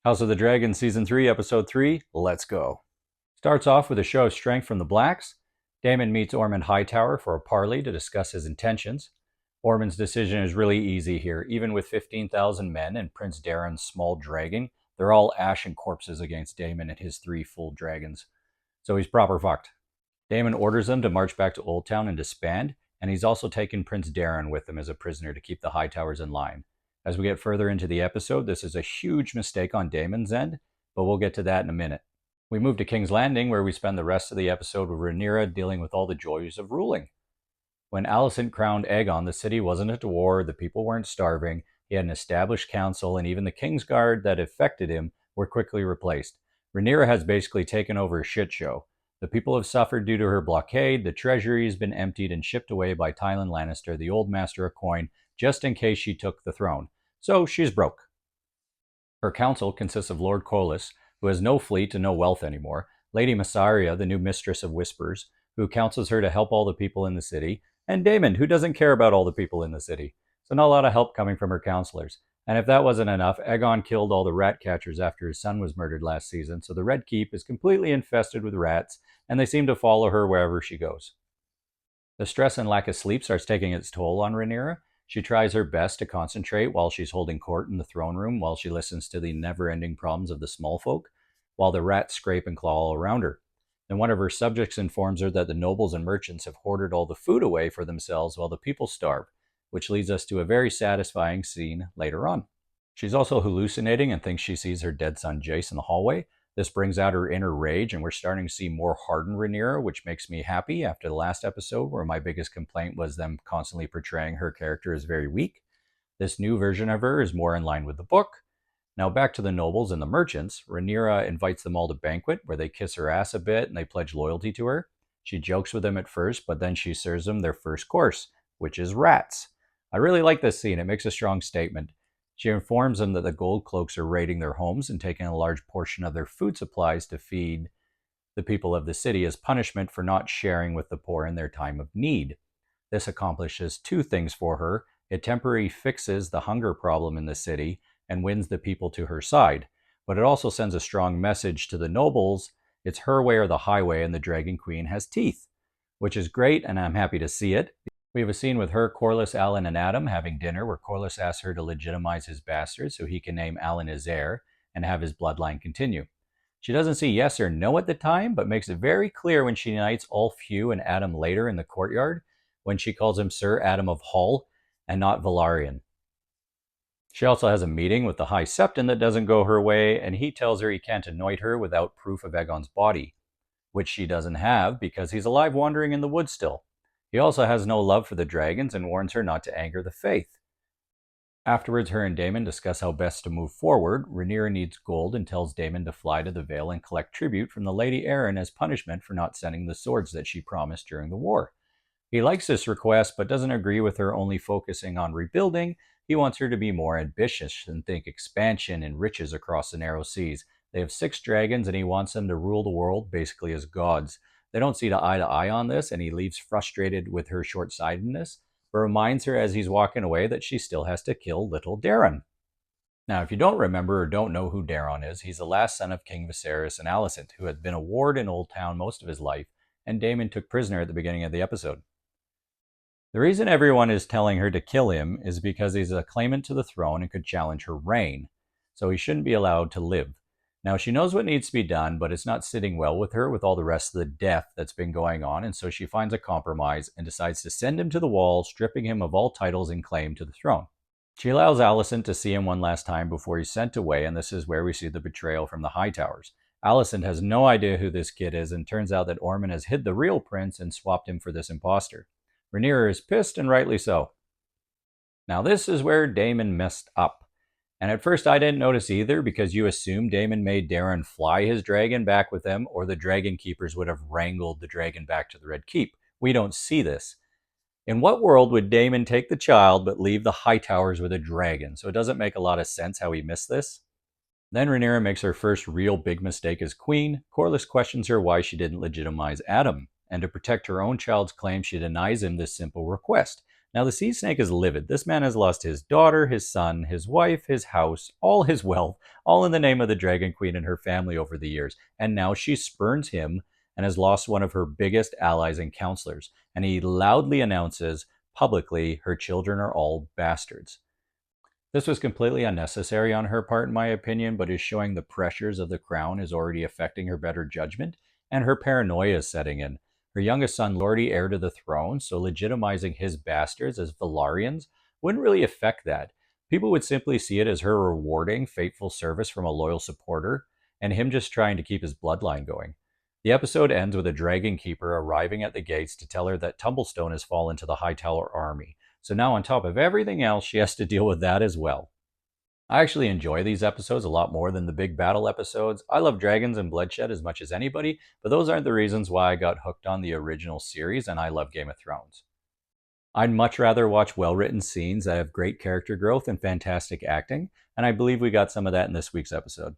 House of the Dragon Season 3, Episode 3, let's go. Starts off with a show of strength from the Blacks. Daemon meets Ormond Hightower for a parley to discuss his intentions. Ormond's decision is really easy here. Even with 15,000 men and Prince Darren's small dragon, they're all ashen corpses against Daemon and his 3 full dragons. So he's proper fucked. Daemon orders them to march back to Old Town and disband, and he's also taken Prince Darren with him as a prisoner to keep the Hightowers in line. As we get further into the episode, this is a huge mistake on Daemon's end, but we'll get to that in a minute. We move to King's Landing, where we spend the rest of the episode with Rhaenyra dealing with all the joys of ruling. When Alicent crowned Aegon, the city wasn't at war, the people weren't starving, he had an established council, and even the Kingsguard that affected him were quickly replaced. Rhaenyra has basically taken over a shit show. The people have suffered due to her blockade, the treasury has been emptied and shipped away by Tywin Lannister, the old master of coin, just in case she took the throne. So she's broke. Her council consists of Lord Corlys, who has no fleet and no wealth anymore, Lady Massaria, the new mistress of whispers, who counsels her to help all the people in the city, and Daemon, who doesn't care about all the people in the city. So not a lot of help coming from her counselors. And if that wasn't enough, Aegon killed all the rat catchers after his son was murdered last season, so the Red Keep is completely infested with rats, and they seem to follow her wherever she goes. The stress and lack of sleep starts taking its toll on Rhaenyra. She tries her best to concentrate while she's holding court in the throne room, while she listens to the never-ending problems of the small folk, while the rats scrape and claw all around her. Then one of her subjects informs her that the nobles and merchants have hoarded all the food away for themselves while the people starve, which leads us to a very satisfying scene later on. She's also hallucinating and thinks she sees her dead son Jace in the hallway. This brings out her inner rage, and we're starting to see more hardened Rhaenyra, which makes me happy after the last episode, where my biggest complaint was them constantly portraying her character as very weak. This new version of her is more in line with the book. Now back to the nobles and the merchants. Rhaenyra invites them all to banquet, where they kiss her ass a bit and they pledge loyalty to her. She jokes with them at first, but then she serves them their first course, which is rats. I really like this scene. It makes a strong statement. She informs them that the gold cloaks are raiding their homes and taking a large portion of their food supplies to feed the people of the city as punishment for not sharing with the poor in their time of need. This accomplishes 2 things for her. It temporarily fixes the hunger problem in the city and wins the people to her side. But it also sends a strong message to the nobles. It's her way or the highway, and the Dragon Queen has teeth, which is great, and I'm happy to see it. We have a scene with her, Corlys, Alan, and Adam having dinner, where Corlys asks her to legitimize his bastard so he can name Alan his heir and have his bloodline continue. She doesn't say yes or no at the time, but makes it very clear when she unites Ulfhew and Adam later in the courtyard, when she calls him Sir Adam of Hull and not Velaryon. She also has a meeting with the High Septon that doesn't go her way, and he tells her he can't anoint her without proof of Aegon's body, which she doesn't have because he's alive wandering in the woods still. He also has no love for the dragons and warns her not to anger the faith. Afterwards, her and Daemon discuss how best to move forward. Rhaenyra needs gold and tells Daemon to fly to the Vale and collect tribute from the Lady Arryn as punishment for not sending the swords that she promised during the war. He likes this request, but doesn't agree with her only focusing on rebuilding. He wants her to be more ambitious and think expansion and riches across the narrow seas. They have 6 dragons, and he wants them to rule the world basically as gods. They don't see eye on this, and he leaves frustrated with her short-sightedness, but reminds her as he's walking away that she still has to kill little Daeron. Now, if you don't remember or don't know who Daeron is, he's the last son of King Viserys and Alicent, who had been a ward in Old Town most of his life, and Daemon took prisoner at the beginning of the episode. The reason everyone is telling her to kill him is because he's a claimant to the throne and could challenge her reign, so he shouldn't be allowed to live. Now, she knows what needs to be done, but it's not sitting well with her with all the rest of the death that's been going on, and so she finds a compromise and decides to send him to the wall, stripping him of all titles and claim to the throne. She allows Alicent to see him one last time before he's sent away, and this is where we see the betrayal from the Hightowers. Alicent has no idea who this kid is, and turns out that Ormond has hid the real prince and swapped him for this imposter. Rhaenyra is pissed, and rightly so. Now, this is where Daemon messed up. And at first I didn't notice either, because you assume Daemon made Darren fly his dragon back with him, or the dragon keepers would have wrangled the dragon back to the Red Keep. We don't see this. In what world would Daemon take the child but leave the Hightowers with a dragon? So it doesn't make a lot of sense how he missed this. Then Rhaenyra makes her first real big mistake as queen. Corlys questions her why she didn't legitimize Adam, and to protect her own child's claim, she denies him this simple request. Now, the sea snake is livid. This man has lost his daughter, his son, his wife, his house, all his wealth, all in the name of the Dragon Queen and her family over the years. And now she spurns him and has lost one of her biggest allies and counselors. And he loudly announces publicly her children are all bastards. This was completely unnecessary on her part, in my opinion, but is showing the pressures of the crown is already affecting her better judgment, and her paranoia is setting in. Her youngest son, already heir to the throne, so legitimizing his bastards as Valarians wouldn't really affect that. People would simply see it as her rewarding faithful service from a loyal supporter, and him just trying to keep his bloodline going. The episode ends with a dragon keeper arriving at the gates to tell her that Tumblestone has fallen to the Hightower army. So now, on top of everything else, she has to deal with that as well. I actually enjoy these episodes a lot more than the big battle episodes. I love dragons and bloodshed as much as anybody, but those aren't the reasons why I got hooked on the original series and I love Game of Thrones. I'd much rather watch well written scenes that have great character growth and fantastic acting, and I believe we got some of that in this week's episode.